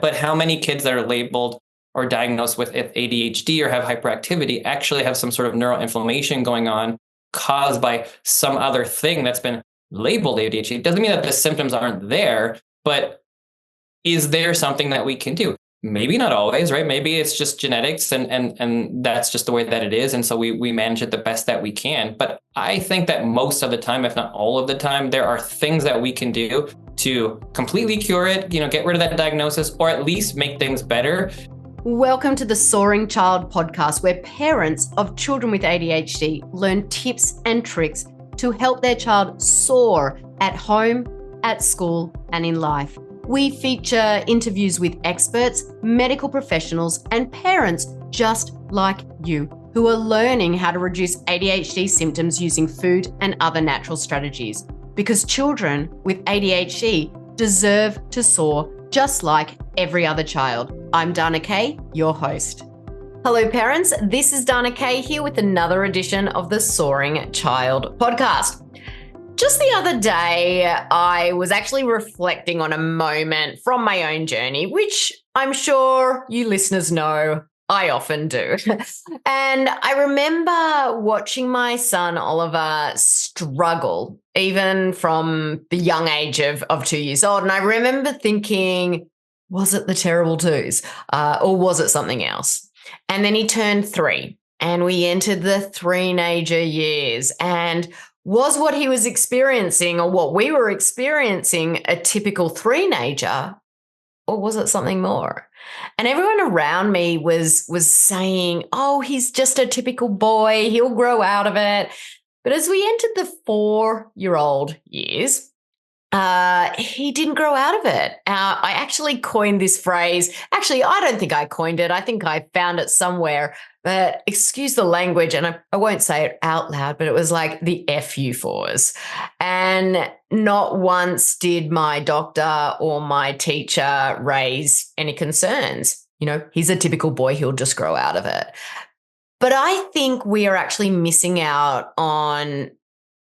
But how many kids that are labeled or diagnosed with ADHD or have hyperactivity actually have some sort of neuroinflammation going on caused by some other thing that's been labeled ADHD? It doesn't mean that the symptoms aren't there, but is there something that we can do? Maybe not always, right? Maybe it's just genetics and that's just the way that it is. And so we manage it the best that we can. But I think that most of the time, if not all of the time, there are things that we can do to completely cure it, get rid of that diagnosis, or at least make things better. Welcome to the Soaring Child podcast, where parents of children with ADHD learn tips and tricks to help their child soar at home, at school, and in life. We feature interviews with experts, medical professionals, and parents just like you who are learning how to reduce ADHD symptoms using food and other natural strategies. Because children with ADHD deserve to soar just like every other child. I'm Dana Kay, your host. Hello, parents. This is Dana Kay here with another edition of the Soaring Child podcast. Just the other day, I was actually reflecting on a moment from my own journey, which I'm sure you listeners know I often do. And I remember watching my son, Oliver, struggle, even from the young age of 2 years old. And I remember thinking, was it the terrible twos or was it something else? And then he turned 3 and we entered the three-nager years. And was what he was experiencing or what we were experiencing a typical three-nager, or was it something more? And everyone around me was saying, oh, he's just a typical boy. He'll grow out of it. But as we entered the 4-year-old years, he didn't grow out of it. I actually coined this phrase. Actually, I don't think I coined it. I think I found it somewhere. But excuse the language, and I won't say it out loud, but it was like the FU4s. And not once did my doctor or my teacher raise any concerns. He's a typical boy. He'll just grow out of it. But I think we are actually missing out on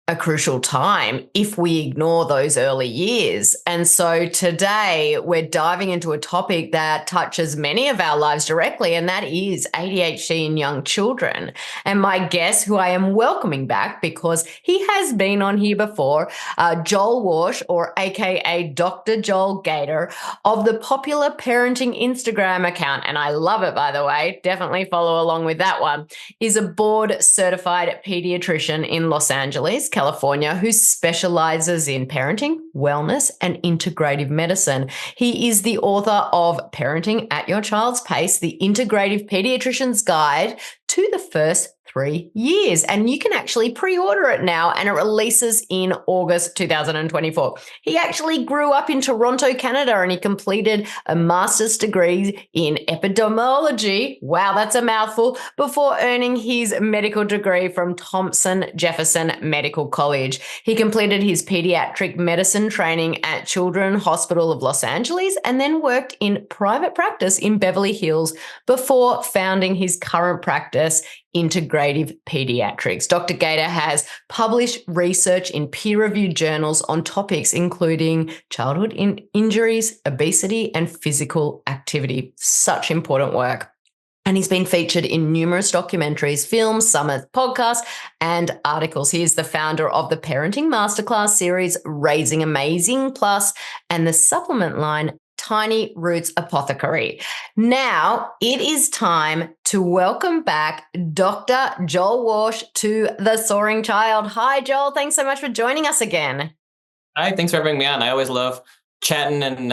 a crucial time if we ignore those early years. And so today we're diving into a topic that touches many of our lives directly, and that is ADHD in young children. And my guest, who I am welcoming back because he has been on here before, Joel Warsh, or AKA Dr. Joel Gator, of the popular parenting Instagram account, and I love it, by the way, definitely follow along with that one, is a board certified pediatrician in Los Angeles, California, who specializes in parenting, wellness, and integrative medicine. He is the author of Parenting at Your Child's Pace, the Integrative Pediatrician's Guide to the First 3 years. And you can actually pre-order it now, and it releases in August 2024. He actually grew up in Toronto, Canada, and he completed a master's degree in epidemiology. Wow, that's a mouthful. Before earning his medical degree from Thompson Jefferson Medical College. He completed his pediatric medicine training at Children's Hospital of Los Angeles and then worked in private practice in Beverly Hills before founding his current practice, Integrative Pediatrics. Dr. Gator has published research in peer-reviewed journals on topics including childhood injuries, obesity, and physical activity. Such important work. And he's been featured in numerous documentaries, films, summits, podcasts, and articles. He is the founder of the Parenting Masterclass series, Raising Amazing Plus, and the supplement line, Tiny Roots Apothecary. Now, it is time to welcome back Dr. Joel Warsh to the Soaring Child. Hi, Joel. Thanks so much for joining us again. Hi, thanks for having me on. I always love chatting and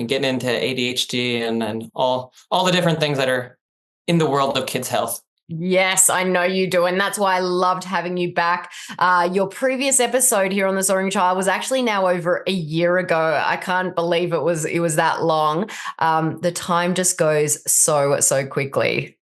getting into ADHD and all the different things that are in the world of kids' health. Yes, I know you do. And that's why I loved having you back. Your previous episode here on the Soaring Child was actually now over a year ago. I can't believe it was that long. The time just goes so quickly.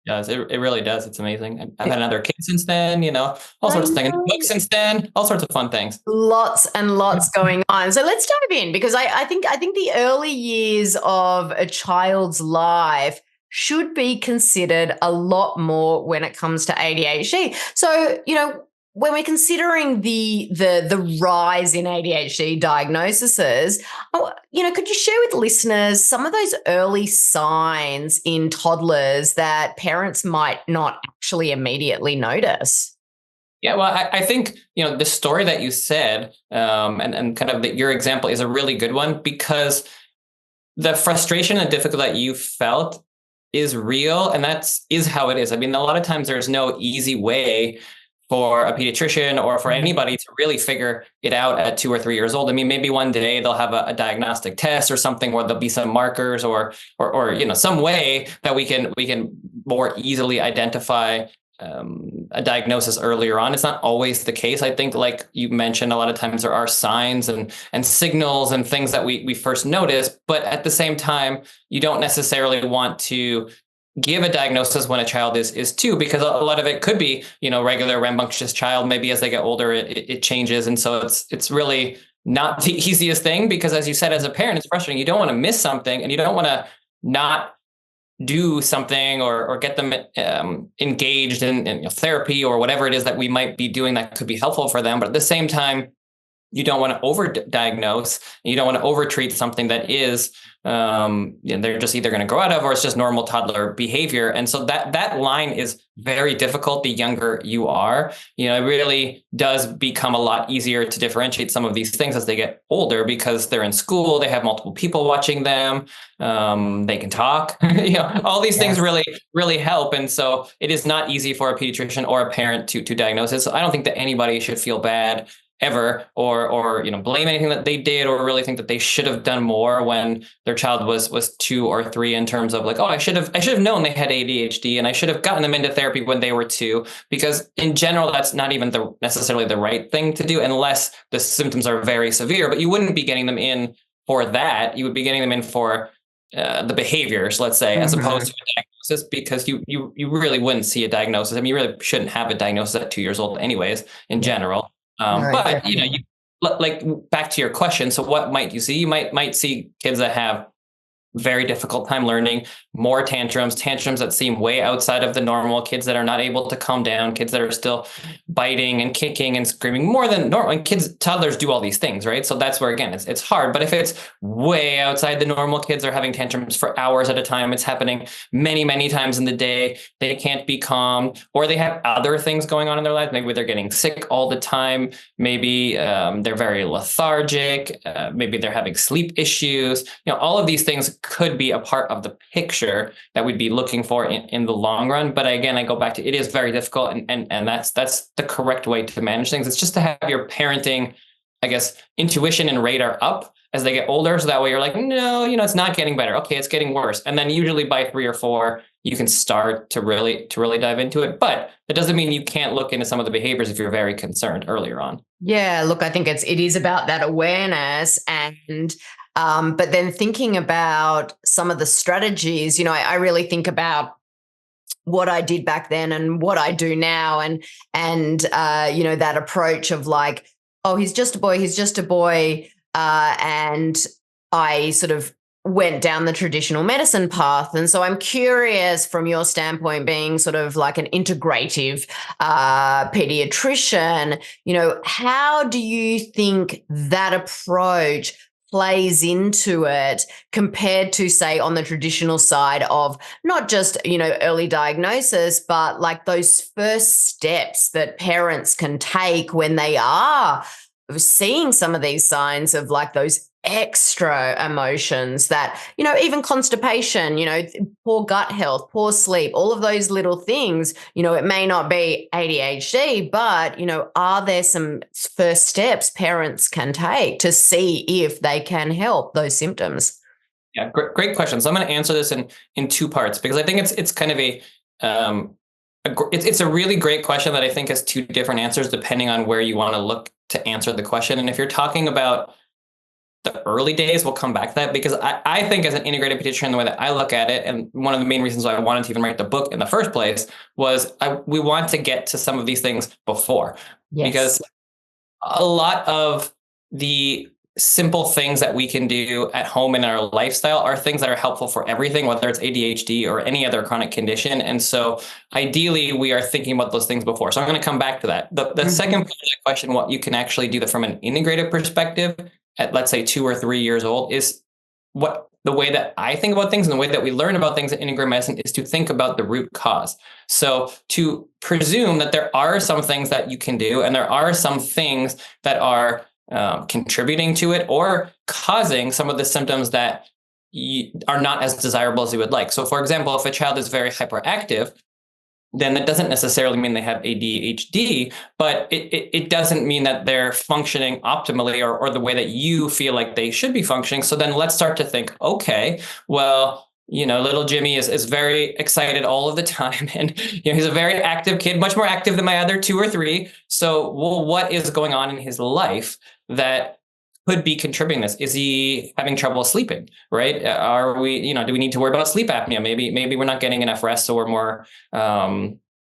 Yes, it really does. It's amazing. I've had another kid since then, all sorts of things. Books since then, all sorts of fun things. Lots and lots going on. So let's dive in, because I think the early years of a child's life should be considered a lot more when it comes to ADHD. So, when we're considering the rise in ADHD diagnoses, could you share with listeners some of those early signs in toddlers that parents might not actually immediately notice? Yeah, well, I think, the story that you said, and kind of your example is a really good one, because the frustration and difficulty that you felt is real, and is how it is. I mean, a lot of times there's no easy way for a pediatrician or for anybody to really figure it out at 2 or 3 years old. I mean, maybe one day they'll have a diagnostic test or something where there'll be some markers or some way that we can more easily identify a diagnosis earlier on. It's not always the case. I think, like you mentioned, a lot of times there are signs and signals and things that we first notice, but at the same time, you don't necessarily want to give a diagnosis when a child is 2, because a lot of it could be, regular rambunctious child. Maybe as they get older, it changes. And so it's really not the easiest thing, because as you said, as a parent, it's frustrating. You don't want to miss something, and you don't want to not do something or get them engaged in therapy or whatever it is that we might be doing that could be helpful for them. But at the same time, you don't want to overdiagnose. You don't want to overtreat something that is they're just either going to grow out of, or it's just normal toddler behavior. And so that line is very difficult the younger you are. It really does become a lot easier to differentiate some of these things as they get older, because they're in school, they have multiple people watching them, they can talk, all these things really, really help. And so it is not easy for a pediatrician or a parent to diagnose it. So I don't think that anybody should feel bad ever, or blame anything that they did, or really think that they should have done more when their child was 2 or 3, in terms of like, oh, I should have known they had ADHD, and I should have gotten them into therapy when they were 2, because in general, that's not even necessarily the right thing to do, unless the symptoms are very severe. But you wouldn't be getting them in for that. You would be getting them in for the behaviors, let's say, as opposed to a diagnosis, because you really wouldn't see a diagnosis. I mean, you really shouldn't have a diagnosis at 2 years old anyways, in general. But you like, back to your question. So what might you see? You might see kids that have very difficult time learning, more tantrums that seem way outside of the normal, kids that are not able to calm down, kids that are still biting and kicking and screaming more than normal. And toddlers do all these things, right? So that's where, again, it's hard. But if it's way outside the normal, kids are having tantrums for hours at a time, it's happening many, many times in the day, they can't be calmed, or they have other things going on in their lives. Maybe they're getting sick all the time. Maybe they're very lethargic. Maybe they're having sleep issues. All of these things could be a part of the picture that we'd be looking for in the long run. But again, I go back to, it is very difficult, and that's the correct way to manage things. It's just to have your parenting, I guess, intuition and radar up as they get older. So that way you're like, no, it's not getting better. Okay, it's getting worse. And then usually by 3 or 4, you can start to really dive into it. But it doesn't mean you can't look into some of the behaviors if you're very concerned earlier on. Yeah, look, I think it is about that awareness, and but then thinking about some of the strategies, I really think about what I did back then and what I do now, and that approach of like, oh, he's just a boy, and I sort of went down the traditional medicine path. And so I'm curious, from your standpoint, being sort of like an integrative pediatrician, how do you think that approach plays into it compared to, say, on the traditional side of not just, early diagnosis, but like those first steps that parents can take when they are seeing some of these signs of like those extra emotions that, even constipation, poor gut health, poor sleep, all of those little things, it may not be ADHD, but, are there some first steps parents can take to see if they can help those symptoms? Yeah, great question. So I'm going to answer this in 2 parts, because I think it's kind of it's a really great question that I think has 2 different answers depending on where you want to look to answer the question. And if you're talking about the early days, we'll come back to that, because I think as an integrated pediatrician, the way that I look at it, and one of the main reasons why I wanted to even write the book in the first place, was we want to get to some of these things before. Yes. Because a lot of the simple things that we can do at home in our lifestyle are things that are helpful for everything, whether it's ADHD or any other chronic condition. And so ideally, we are thinking about those things before. So I'm going to come back to that. The second part of the question, what you can actually do that from an integrative perspective at, let's say, 2 or 3 years old, is what the way that I think about things and the way that we learn about things in integrative medicine is to think about the root cause. So to presume that there are some things that you can do, and there are some things that are contributing to it or causing some of the symptoms that are not as desirable as you would like. So for example, if a child is very hyperactive, then that doesn't necessarily mean they have ADHD, but it doesn't mean that they're functioning optimally or the way that you feel like they should be functioning. So then let's start to think, okay, well, little Jimmy is very excited all of the time. And, he's a very active kid, much more active than my other 2 or 3. So, well, what is going on in his life that could be contributing this? Is he having trouble sleeping, right? Are we, do we need to worry about sleep apnea? Maybe we're not getting enough rest, so we're more,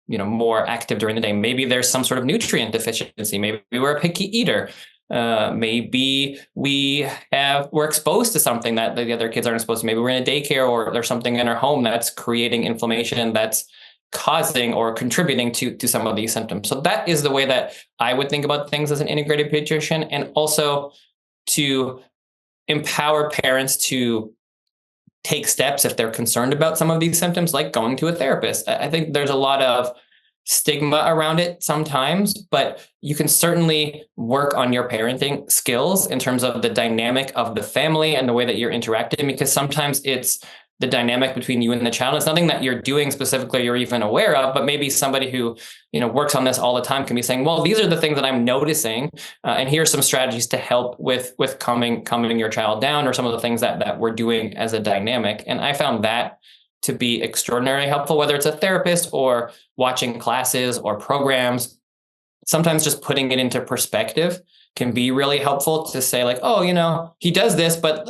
more active during the day. Maybe there's some sort of nutrient deficiency. Maybe we're a picky eater. Maybe we're exposed to something that the other kids aren't exposed to. Maybe we're in a daycare or there's something in our home that's creating inflammation that's causing or contributing to some of these symptoms. So that is the way that I would think about things as an integrated pediatrician, and also to empower parents to take steps if they're concerned about some of these symptoms, like going to a therapist. I think there's a lot of stigma around it sometimes, but you can certainly work on your parenting skills in terms of the dynamic of the family and the way that you're interacting, because sometimes it's the dynamic between you and the child. It's nothing that you're doing specifically you're even aware of, but maybe somebody who works on this all the time can be saying, well, these are the things that I'm noticing, and here's some strategies to help with calming your child down, or some of the things that we're doing as a dynamic. And I found that to be extraordinarily helpful, whether it's a therapist or watching classes or programs. Sometimes just putting it into perspective can be really helpful to say, like, oh, he does this, but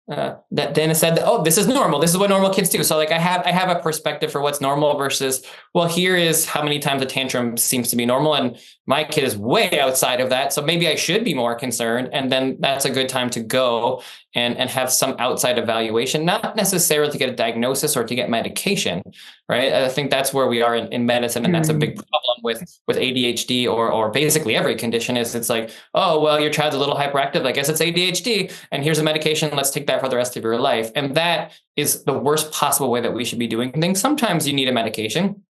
that Dana said that, oh, this is normal. This is what normal kids do. So like I have a perspective for what's normal versus, well, here is how many times a tantrum seems to be normal, and my kid is way outside of that. So maybe I should be more concerned. And then that's a good time to go and have some outside evaluation, not necessarily to get a diagnosis or to get medication, right? I think that's where we are in medicine. And that's a big problem with ADHD or basically every condition is it's like, oh, well, your child's a little hyperactive. I guess it's ADHD. And here's a medication. Let's take that for the rest of your life. And that is the worst possible way that we should be doing things. Sometimes you need a medication.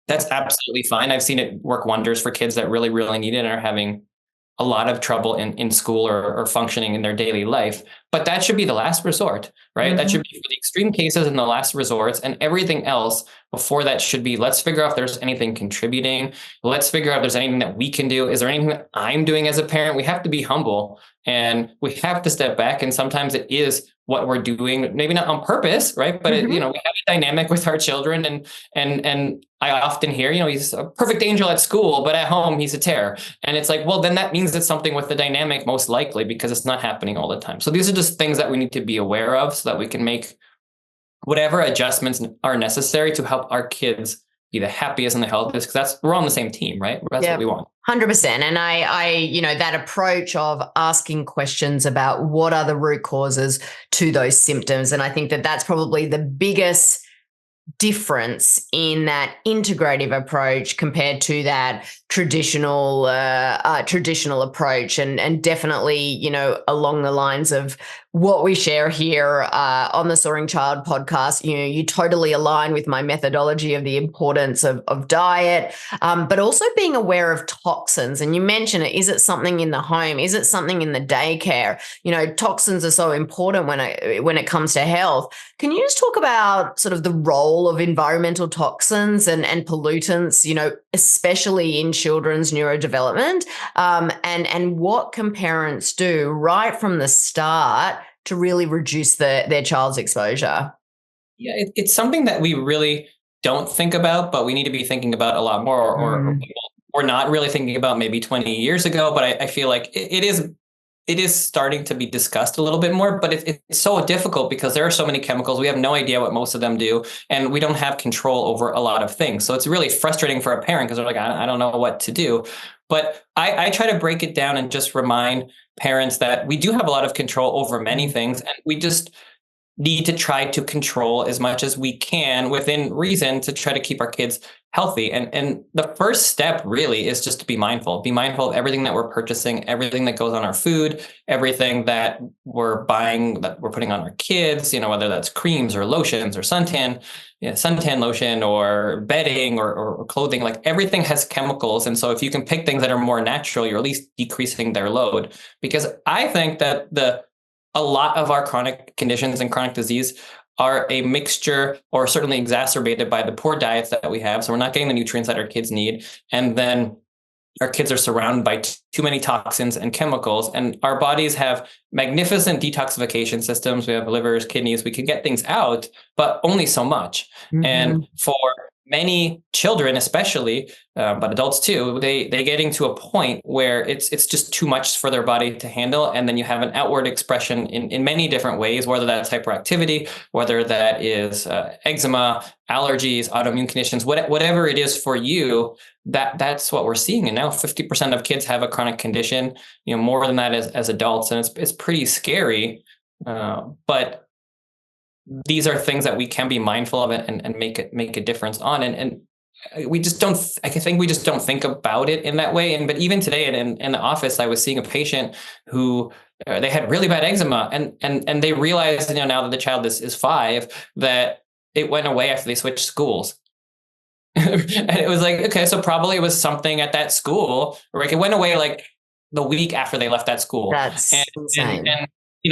That's absolutely fine. I've seen it work wonders for kids that really, really need it and are having a lot of trouble in school or functioning in their daily life. But that should be the last resort, right? That should be for the extreme cases and the last resorts, and everything else before that should be, let's figure out if there's anything contributing. Let's figure out if there's anything that we can do. Is there anything that I'm doing as a parent? We have to be humble and we have to step back. And sometimes it is what we're doing, maybe not on purpose, right? But we have a dynamic with our children, and I often hear, he's a perfect angel at school, but at home he's a terror. And it's like, well, then that means it's something with the dynamic, most likely, because it's not happening all the time. So these are just things that we need to be aware of so that we can make whatever adjustments are necessary to help our kids be the happiest and the healthiest, because we're on the same team, right? That's what we want. 100%. And I, that approach of asking questions about what are the root causes to those symptoms. And I think that that's probably the biggest difference in that integrative approach compared to that traditional approach, and definitely along the lines of what we share here on the Soaring Child podcast. You totally align with my methodology of the importance of diet, but also being aware of toxins. And you mentioned it. Is it something in the home? Is it something in the daycare? Toxins are so important when it comes to health. Can you just talk about sort of the role of environmental toxins and pollutants, especially in children's neurodevelopment, and what can parents do right from the start to really reduce their child's exposure? Yeah, it's something that we really don't think about, but we need to be thinking about a lot more, or people were not really thinking about maybe 20 years ago. But I feel like it is it is starting to be discussed a little bit more, but it's so difficult because there are so many chemicals. We have no idea what most of them do, and we don't have control over a lot of things. So it's really frustrating for a parent because they're like, I don't know what to do. But I try to break it down and just remind parents that we do have a lot of control over many things, and we just need to try to control as much as we can within reason to try to keep our kids healthy. And the first step really is just to be mindful of everything that we're purchasing, everything that goes on our food, everything that we're buying, that we're putting on our kids, whether that's creams or lotions or suntan lotion or bedding or clothing, like everything has chemicals. And so if you can pick things that are more natural, you're at least decreasing their load. Because I think that a lot of our chronic conditions and chronic disease are a mixture, or certainly exacerbated by the poor diets that we have. So we're not getting the nutrients that our kids need. And then our kids are surrounded by too many toxins and chemicals. And our bodies have magnificent detoxification systems. We have livers, kidneys, we can get things out, but only so much. Mm-hmm. And for many children, especially, but adults too, they getting to a point where it's just too much for their body to handle. And then you have an outward expression in many different ways, whether that's hyperactivity, whether that is eczema, allergies, autoimmune conditions, whatever it is for you, that's what we're seeing. And now 50% of kids have a chronic condition, more than that as adults. And it's pretty scary. But these are things that we can be mindful of and make a difference on. And we just don't, I think we just don't think about it in that way. But even today in the office, I was seeing a patient who they had really bad eczema, and they realized, now that the child is 5, that it went away after they switched schools. And it was like, okay, so probably it was something at that school, or like it went away like the week after they left that school. That's insane. And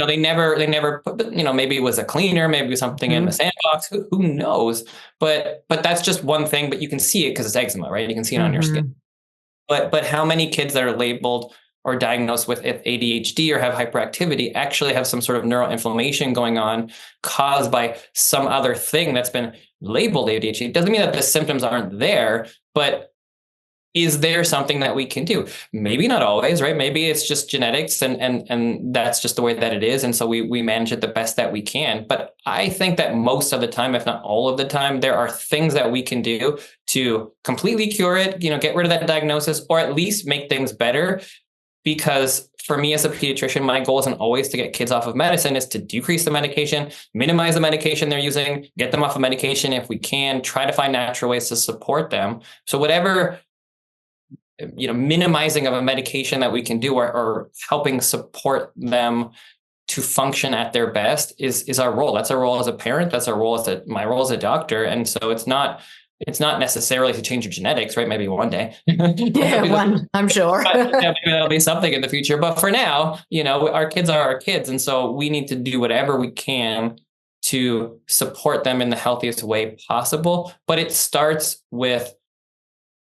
they never put, maybe it was a cleaner, maybe it was something in the sandbox, who knows? But that's just one thing, but you can see it because it's eczema, right? You can see it on your skin. But how many kids that are labeled or diagnosed with ADHD or have hyperactivity actually have some sort of neuroinflammation going on caused by some other thing that's been labeled ADHD? It doesn't mean that the symptoms aren't there, but is there something that we can do? Maybe not always, right? Maybe it's just genetics and that's just the way that it is. And so we manage it the best that we can. But I think that most of the time, if not all of the time, there are things that we can do to completely cure it, get rid of that diagnosis, or at least make things better. Because for me as a pediatrician, my goal isn't always to get kids off of medicine, is to decrease the medication, minimize the medication they're using, get them off of medication if we can, try to find natural ways to support them. So whatever minimizing of a medication that we can do, or helping support them to function at their best is our role. That's our role as a parent. That's our role my role as a doctor. And so it's not necessarily to change your genetics, right? Maybe one day. I'm sure. Maybe that'll be something in the future. But for now, our kids are our kids. And so we need to do whatever we can to support them in the healthiest way possible. But it starts with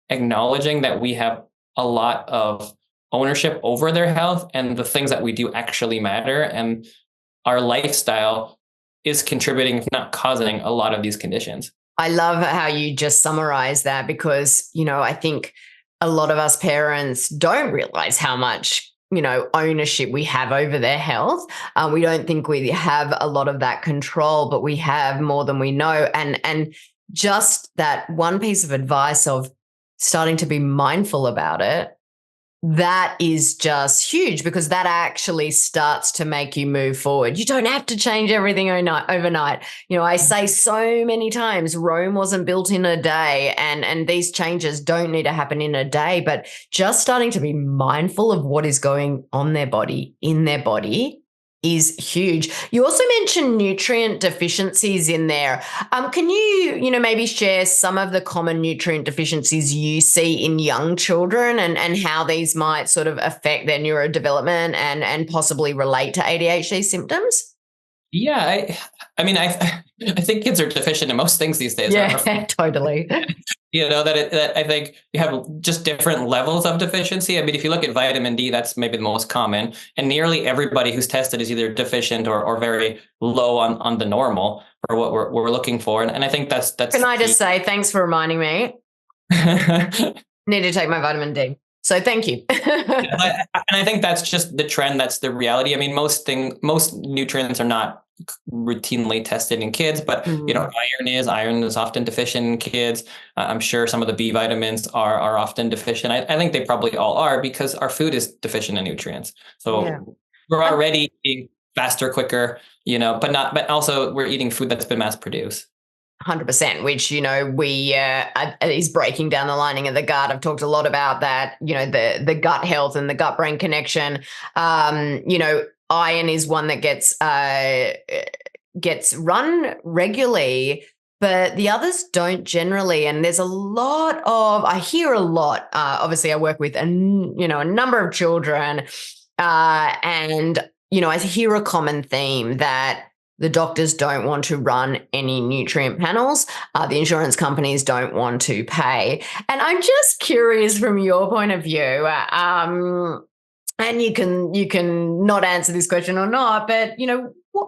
acknowledging that we have a lot of ownership over their health, and the things that we do actually matter. And our lifestyle is contributing, if not causing, a lot of these conditions. I love how you just summarize that, because, I think a lot of us parents don't realize how much, ownership we have over their health. We don't think we have a lot of that control, but we have more than we know. And just that one piece of advice of starting to be mindful about it, that is just huge, because that actually starts to make you move forward. You don't have to change everything overnight. I say so many times, Rome wasn't built in a day, and these changes don't need to happen in a day, but just starting to be mindful of what is going on in their body is huge. You also mentioned nutrient deficiencies in there. Can you, maybe share some of the common nutrient deficiencies you see in young children, and how these might sort of affect their neurodevelopment and possibly relate to ADHD symptoms? Yeah, I think kids are deficient in most things these days. Yeah, totally. That I think you have just different levels of deficiency. If you look at vitamin D, that's maybe the most common, and nearly everybody who's tested is either deficient or very low on the normal for what we're looking for. And I think that's. Can I just say thanks for reminding me? Need to take my vitamin D. So thank you. And I think that's just the trend. That's the reality. I mean, most nutrients are not routinely tested in kids, but iron is often deficient in kids. I'm sure some of the B vitamins are often deficient. I think they probably all are because our food is deficient in nutrients. So we're already eating faster, quicker, but also we're eating food that's been mass produced. 100%, which, we is breaking down the lining of the gut. I've talked a lot about that, the gut health and the gut-brain connection. Iron is one that gets run regularly, but the others don't generally. And there's I hear a lot, obviously I work with a number of children, and, I hear a common theme that the doctors don't want to run any nutrient panels. The insurance companies don't want to pay. And I'm just curious from your point of view, and you can not answer this question or not, but,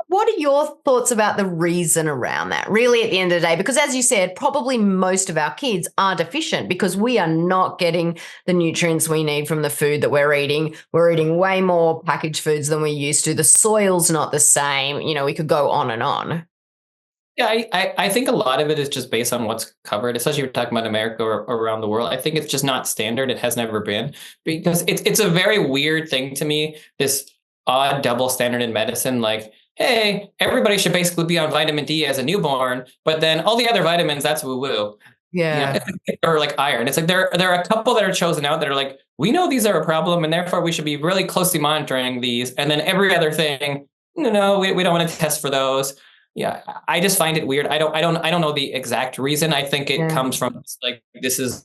what are your thoughts about the reason around that, really, at the end of the day? Because as you said, probably most of our kids are deficient because we are not getting the nutrients we need from the food that we're eating. We're eating way more packaged foods than we used to. The soil's not the same. We could go on and on. Yeah, I think a lot of it is just based on what's covered, especially if you're talking about America or around the world. I think it's just not standard. It has never been, because it's a very weird thing to me, this odd double standard in medicine. Like, hey, everybody should basically be on vitamin D as a newborn, but then all the other vitamins, that's woo-woo. Yeah. Or like iron. It's like there are a couple that are chosen out that are like, we know these are a problem and therefore we should be really closely monitoring these. And then every other thing, no, we don't want to test for those. Yeah, I just find it weird. I don't know the exact reason. I think it comes from like, this is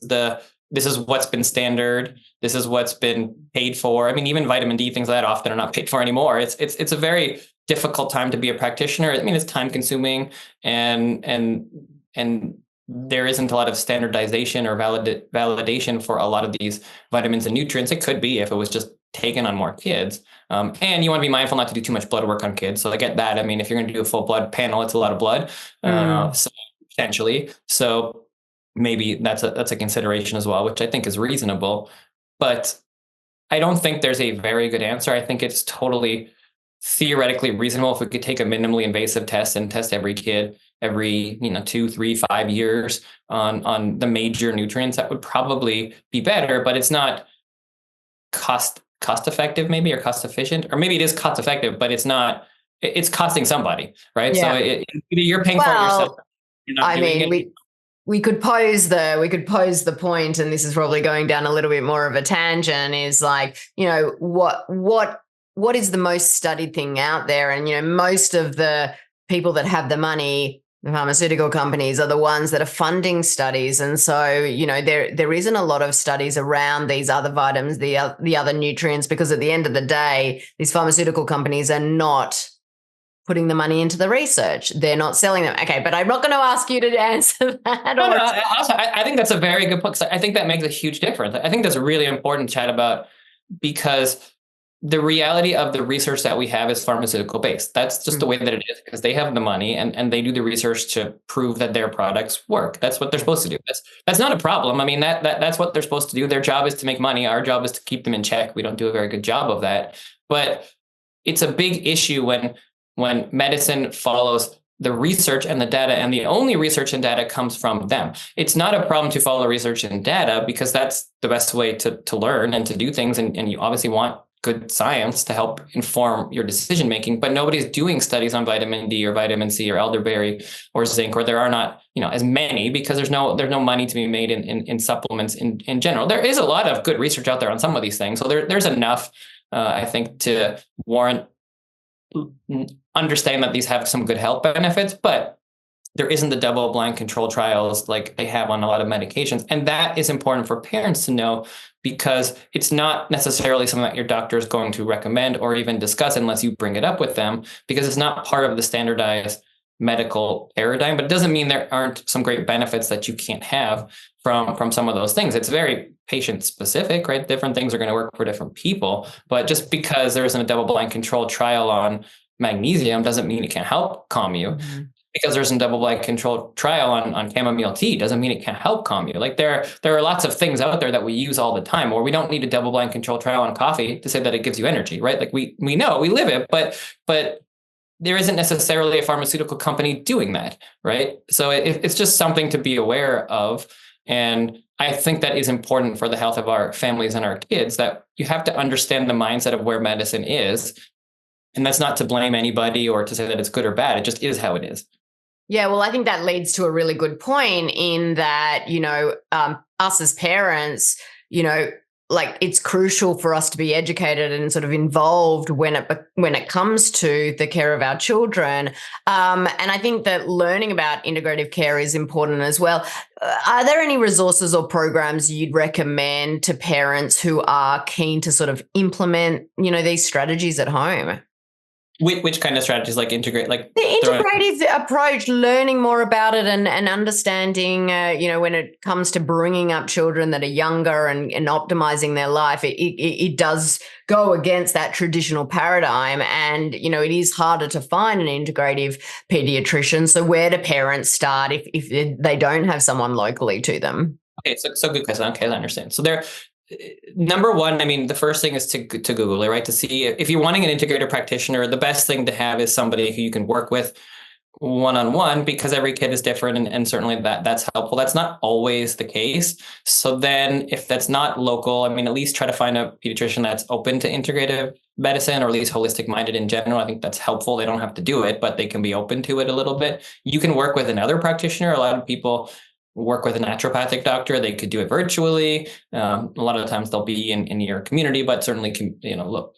what's been standard. This is what's been paid for. I mean, even vitamin D, things like that often are not paid for anymore. It's a very difficult time to be a practitioner. I mean, it's time consuming and there isn't a lot of standardization or validation for a lot of these vitamins and nutrients. It could be if it was just taken on more kids. And you want to be mindful not to do too much blood work on kids. So I get that. I mean, if you're going to do a full blood panel, it's a lot of blood, so potentially. So maybe that's a consideration as well, which I think is reasonable. But I don't think there's a very good answer. I think it's totally theoretically reasonable if we could take a minimally invasive test and test every kid every 2, 3, 5 years on the major nutrients. That would probably be better, but it's not cost effective, maybe, or cost efficient, or maybe it is cost effective, but it's not. It's costing somebody, right? Yeah. So either you're paying for it yourself. You're not doing it. We could pose the point, and this is probably going down a little bit more of a tangent, is like, what is the most studied thing out there? And, most of the people that have the money, the pharmaceutical companies, are the ones that are funding studies. And so, there isn't a lot of studies around these other vitamins, the other nutrients, because at the end of the day, these pharmaceutical companies are not putting the money into the research. They're not selling them. Okay, but I'm not going to ask you to answer that. No, I think that's a very good point. I think that makes a huge difference. I think that's a really important chat about, because the reality of the research that we have is pharmaceutical based. That's just the way that it is, because they have the money and they do the research to prove that their products work. That's what they're supposed to do. That's not a problem. I mean, that's what they're supposed to do. Their job is to make money. Our job is to keep them in check. We don't do a very good job of that. But it's a big issue when medicine follows the research and the data, and the only research and data comes from them. It's not a problem to follow research and data, because that's the best way to learn and to do things. And you obviously want good science to help inform your decision making, but nobody's doing studies on vitamin D or vitamin C or elderberry or zinc, or there are not, as many, because there's no money to be made in supplements in general. There is a lot of good research out there on some of these things. So there's enough, I think, to warrant understand that these have some good health benefits, but there isn't the double-blind control trials like they have on a lot of medications. And that is important for parents to know, because it's not necessarily something that your doctor is going to recommend or even discuss unless you bring it up with them, because it's not part of the standardized medical paradigm. But it doesn't mean there aren't some great benefits that you can't have from some of those things. It's very patient specific, right? Different things are going to work for different people. But just because there isn't a double-blind control trial on magnesium doesn't mean it can't help calm you. because there's a double-blind controlled trial on chamomile tea doesn't mean it can't help calm you. Like there are lots of things out there that we use all the time, or we don't need a double-blind controlled trial on coffee to say that it gives you energy, right? Like we know, we live it, but there isn't necessarily a pharmaceutical company doing that, right? So it's just something to be aware of. And I think that is important for the health of our families and our kids, that you have to understand the mindset of where medicine is. And that's not to blame anybody or to say that it's good or bad. It just is how it is. Yeah, well, I think that leads to a really good point in that, us as parents, like it's crucial for us to be educated and sort of involved when it comes to the care of our children. And I think that learning about integrative care is important as well. Are there any resources or programs you'd recommend to parents who are keen to sort of implement, these strategies at home? Which kind of strategies, like integrate, like the integrative approach, learning more about it and understanding, when it comes to bringing up children that are younger and optimizing their life, it does go against that traditional paradigm. And, it is harder to find an integrative pediatrician. So where do parents start if they don't have someone locally to them? Okay, so good question. Okay, I understand. So number one, I mean, the first thing is to Google it, right? To see if you're wanting an integrative practitioner, the best thing to have is somebody who you can work with one-on-one, because every kid is different, and certainly that's helpful. That's not always the case. So then if that's not local, I mean, at least try to find a pediatrician that's open to integrative medicine, or at least holistic minded in general. I think that's helpful. They don't have to do it, but they can be open to it a little bit. You can work with another practitioner. A lot of people work with a naturopathic doctor. They could do it virtually. A lot of the times they'll be in your community, but certainly look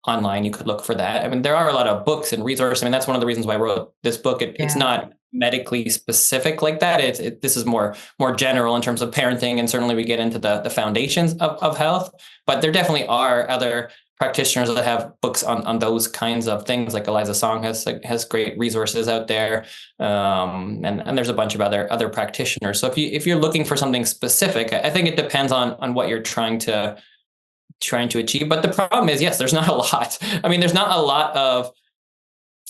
online. You could look for that. I mean, there are a lot of books and resources. I mean, that's one of the reasons why I wrote this book. It's not medically specific like that. This is more general in terms of parenting, and certainly we get into the foundations of health. But there definitely are other practitioners that have books on those kinds of things. Like Eliza Song has great resources out there, and there's a bunch of other practitioners. So if you're looking for something specific, I think it depends on what you're trying to achieve. But the problem is, yes, there's not a lot. I mean, there's not a lot of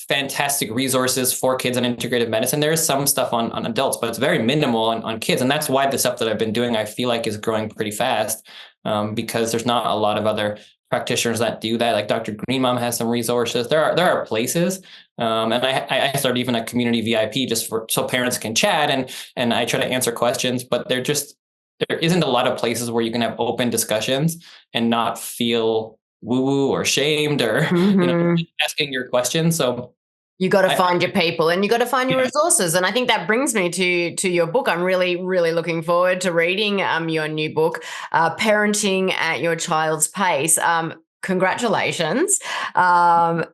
fantastic resources for kids on integrative medicine. There is some stuff on adults, but it's very minimal on kids. And that's why the stuff that I've been doing, I feel like, is growing pretty fast, because there's not a lot of other practitioners that do that. Like Dr. Greenmom has some resources. There are places, and I started even a community VIP just so parents can chat, and I try to answer questions. But there isn't a lot of places where you can have open discussions and not feel woo-woo or shamed or asking your questions. So you got to find your people, and you got to find your resources. And I think that brings me to your book. I'm really, really looking forward to reading your new book, Parenting at Your Child's Pace. Congratulations.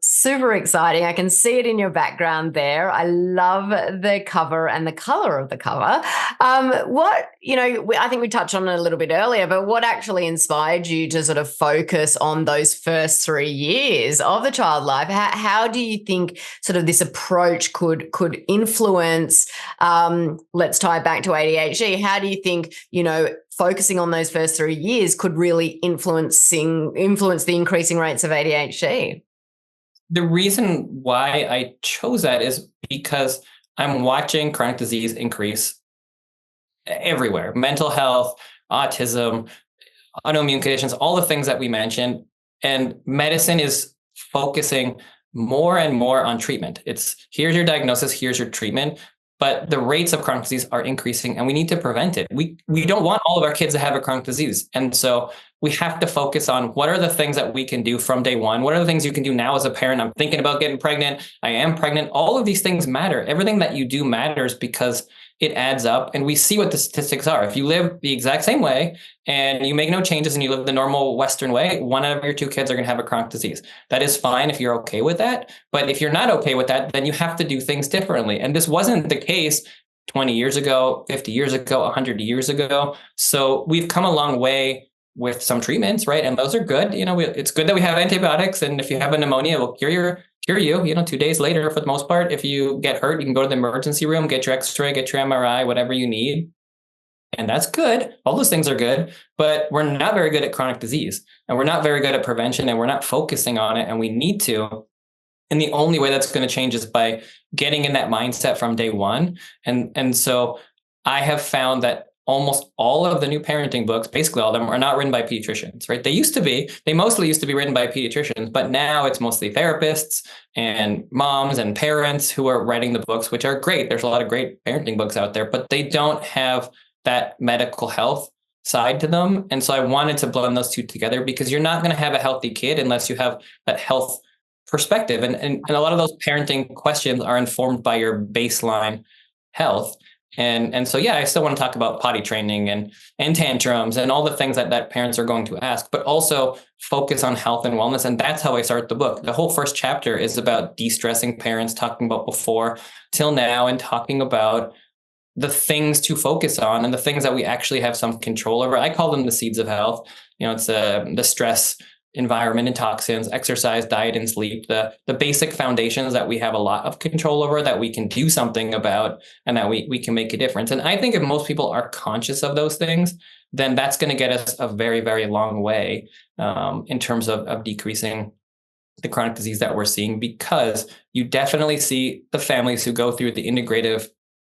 Super exciting. I can see it in your background there. I love the cover and the color of the cover. I think we touched on it a little bit earlier, but what actually inspired you to sort of focus on those first 3 years of the child life? How do you think sort of this approach could influence, let's tie it back to ADHD. How do you think, focusing on those first 3 years could really influence the increasing rates of ADHD? The reason why I chose that is because I'm watching chronic disease increase everywhere. Mental health, autism, autoimmune conditions, all the things that we mentioned. And medicine is focusing more and more on treatment. It's here's your diagnosis, here's your treatment. But the rates of chronic disease are increasing, and we need to prevent it. We don't want all of our kids to have a chronic disease. And so we have to focus on what are the things that we can do from day one? What are the things you can do now as a parent? I'm thinking about getting pregnant. I am pregnant. All of these things matter. Everything that you do matters because it adds up. And we see what the statistics are. If you live the exact same way and you make no changes and you live the normal Western way, 1 out of your 2 kids are going to have a chronic disease. That is fine if you're okay with that. But if you're not okay with that, then you have to do things differently. And this wasn't the case 20 years ago, 50 years ago, 100 years ago. So we've come a long way with some treatments, right? And those are good. It's good that we have antibiotics. And if you have a pneumonia, we'll cure you, 2 days later, for the most part. If you get hurt, you can go to the emergency room, get your x-ray, get your MRI, whatever you need. And that's good. All those things are good, but we're not very good at chronic disease, and we're not very good at prevention, and we're not focusing on it. And we need to. And the only way that's going to change is by getting in that mindset from day one. And so I have found that almost all of the new parenting books, basically all of them, are not written by pediatricians, right? They mostly used to be written by pediatricians, but now it's mostly therapists and moms and parents who are writing the books, which are great. There's a lot of great parenting books out there, but they don't have that medical health side to them. And so I wanted to blend those two together, because you're not going to have a healthy kid unless you have that health perspective. And a lot of those parenting questions are informed by your baseline health. And so, yeah, I still want to talk about potty training and tantrums and all the things that parents are going to ask, but also focus on health and wellness. And that's how I start the book. The whole first chapter is about de-stressing parents, talking about before till now, and talking about the things to focus on and the things that we actually have some control over. I call them the seeds of health. It's the stress environment and toxins, exercise, diet, and sleep, the basic foundations that we have a lot of control over, that we can do something about, and that we can make a difference. And I think if most people are conscious of those things, then that's going to get us a very, very long way in terms of decreasing the chronic disease that we're seeing, because you definitely see the families who go through the integrative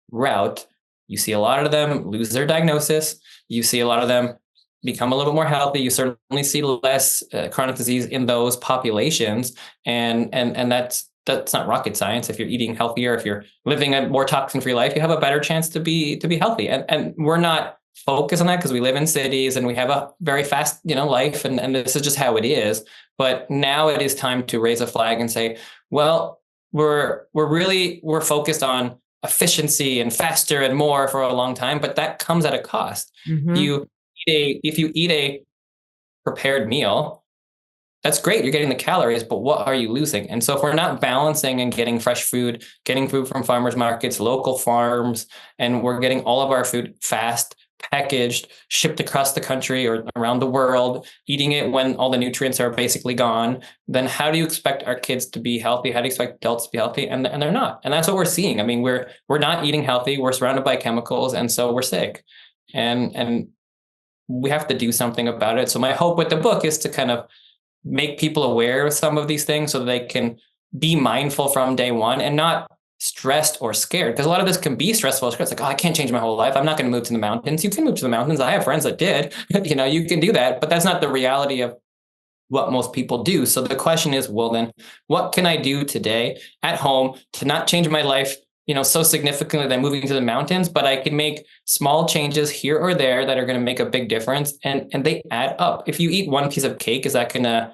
route. You see a lot of them lose their diagnosis. You see a lot of them become a little bit more healthy. You certainly see less chronic disease in those populations. And that's not rocket science. If you're eating healthier, if you're living a more toxin-free life, you have a better chance to be healthy. And we're not focused on that because we live in cities and we have a very fast, life. And this is just how it is. But now it is time to raise a flag and say, well, we're focused on efficiency and faster and more for a long time, but that comes at a cost. Mm-hmm. If you eat a prepared meal, that's great. You're getting the calories, but what are you losing? And so if we're not balancing and getting fresh food, getting food from farmers markets, local farms, and we're getting all of our food fast, packaged, shipped across the country or around the world, eating it when all the nutrients are basically gone, then how do you expect our kids to be healthy? How do you expect adults to be healthy? And they're not. And that's what we're seeing. I mean, we're not eating healthy. We're surrounded by chemicals, and so we're sick. And we have to do something about it. So my hope with the book is to kind of make people aware of some of these things so that they can be mindful from day one and not stressed or scared. Because a lot of this can be stressful. It's like, I can't change my whole life. I'm not going to move to the mountains. You can move to the mountains. I have friends that did. You can do that. But that's not the reality of what most people do. So the question is, well, then what can I do today at home to not change my life so significantly that I'm moving to the mountains, but I can make small changes here or there that are going to make a big difference. And they add up. If you eat one piece of cake, is that going to,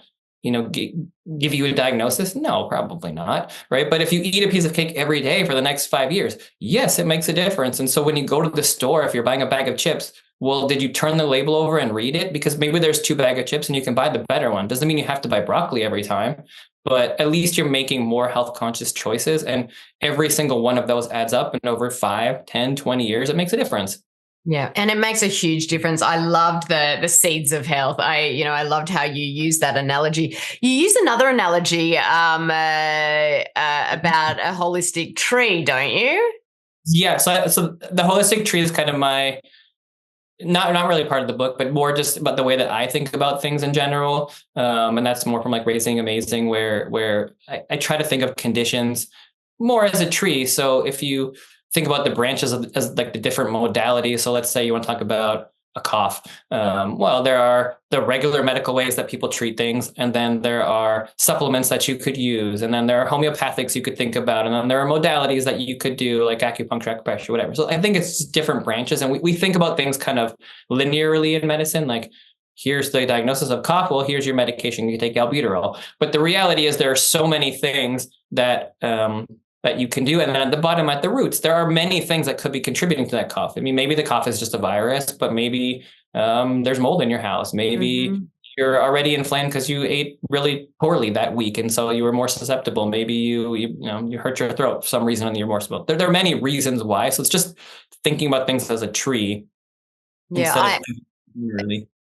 give you a diagnosis? No, probably not. Right. But if you eat a piece of cake every day for the next 5 years, yes, it makes a difference. And so when you go to the store, if you're buying a bag of chips, well, did you turn the label over and read it? Because maybe there's 2 bags of chips and you can buy the better one. Doesn't mean you have to buy broccoli every time, but at least you're making more health conscious choices. And every single one of those adds up. And over 5, 10, 20 years, it makes a difference. Yeah. And it makes a huge difference. I loved the seeds of health. I loved how you use that analogy. You use another analogy about a holistic tree, don't you? Yeah. So the holistic tree is kind of my, not really part of the book, but more just about the way that I think about things in general. And that's more from like Raising Amazing, where I try to think of conditions more as a tree. So if you think about the branches as like the different modalities. So let's say you want to talk about a cough. Well, there are the regular medical ways that people treat things. And then there are supplements that you could use. And then there are homeopathics you could think about. And then there are modalities that you could do like acupuncture, acupressure, whatever. So I think it's different branches. And we think about things kind of linearly in medicine, like here's the diagnosis of cough. Well, here's your medication. You take albuterol. But the reality is there are so many things that you can do. And then at the bottom, at the roots, there are many things that could be contributing to that cough. I mean, maybe the cough is just a virus, but maybe there's mold in your house. Maybe you're already inflamed because you ate really poorly that week. And so you were more susceptible. Maybe you hurt your throat for some reason and you're more susceptible. There are many reasons why. So it's just thinking about things as a tree. Yeah.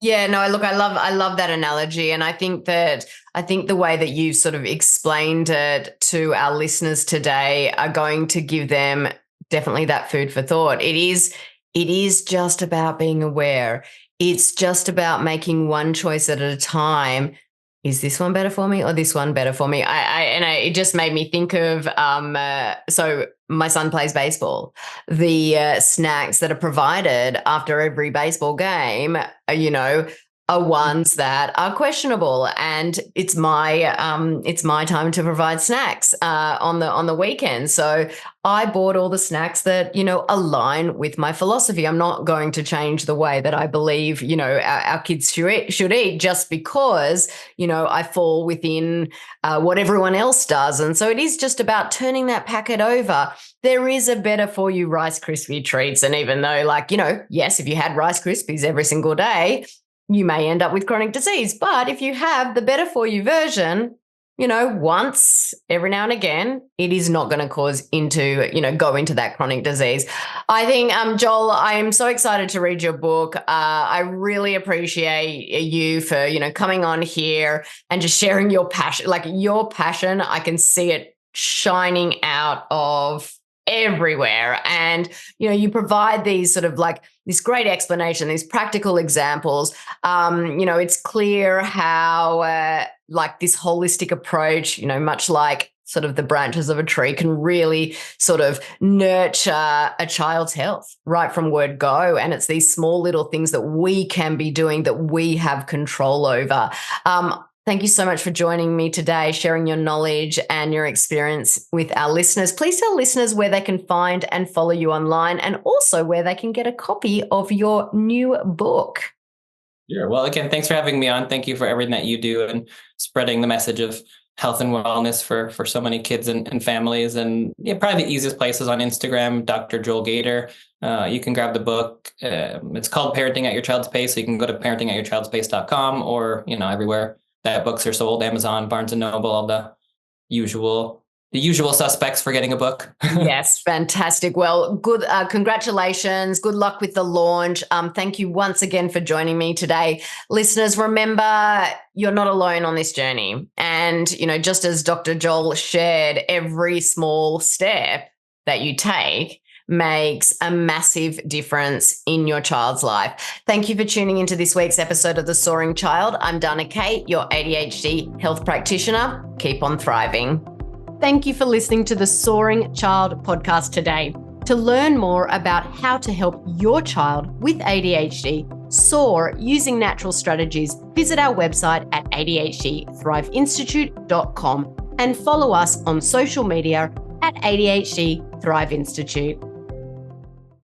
Yeah, no, look, I love that analogy. And I think the way that you sort of explained it to our listeners today are going to give them definitely that food for thought. It is just about being aware. It's just about making one choice at a time. is this one better for me or this one better for me? It just made me think of, so my son plays baseball. The snacks that are provided after every baseball game, are ones that are questionable, and it's my time to provide snacks on the weekend. So I bought all the snacks that align with my philosophy. I'm not going to change the way that I believe our kids should eat just because I fall within what everyone else does. And so it is just about turning that packet over. There is a better for you Rice Krispie treats, and even though yes, if you had Rice Krispies every single day, you may end up with chronic disease. But if you have the better for you version, once every now and again, it is not going to go into that chronic disease. I think, Joel, I am so excited to read your book. I really appreciate you for, coming on here and just sharing your passion. Your passion, I can see it shining out of everywhere. And, you provide these sort of this great explanation, these practical examples. It's clear how this holistic approach, much like sort of the branches of a tree, can really sort of nurture a child's health right from word go. And it's these small little things that we can be doing that we have control over. Thank you so much for joining me today, sharing your knowledge and your experience with our listeners. Please tell listeners where they can find and follow you online, and also where they can get a copy of your new book. Sure. Well, again, thanks for having me on. Thank you for everything that you do and spreading the message of health and wellness for so many kids and families. And probably the easiest place is on Instagram, Dr. Joel Gator. You can grab the book. It's called Parenting at Your Child's Pace. So you can go to parentingatyourchild'space.com or, everywhere that books are sold, Amazon, Barnes & Noble, all the usual suspects for getting a book. Yes, fantastic. Well, good. Congratulations. Good luck with the launch. Thank you once again for joining me today. Listeners, remember, you're not alone on this journey. And, just as Dr. Joel shared, every small step that you take makes a massive difference in your child's life. Thank you for tuning into this week's episode of The Soaring Child. I'm Dana Kate, your ADHD health practitioner. Keep on thriving. Thank you for listening to the Soaring Child podcast today. To learn more about how to help your child with ADHD soar using natural strategies, visit our website at adhdthriveinstitute.com and follow us on social media at ADHD Thrive Institute.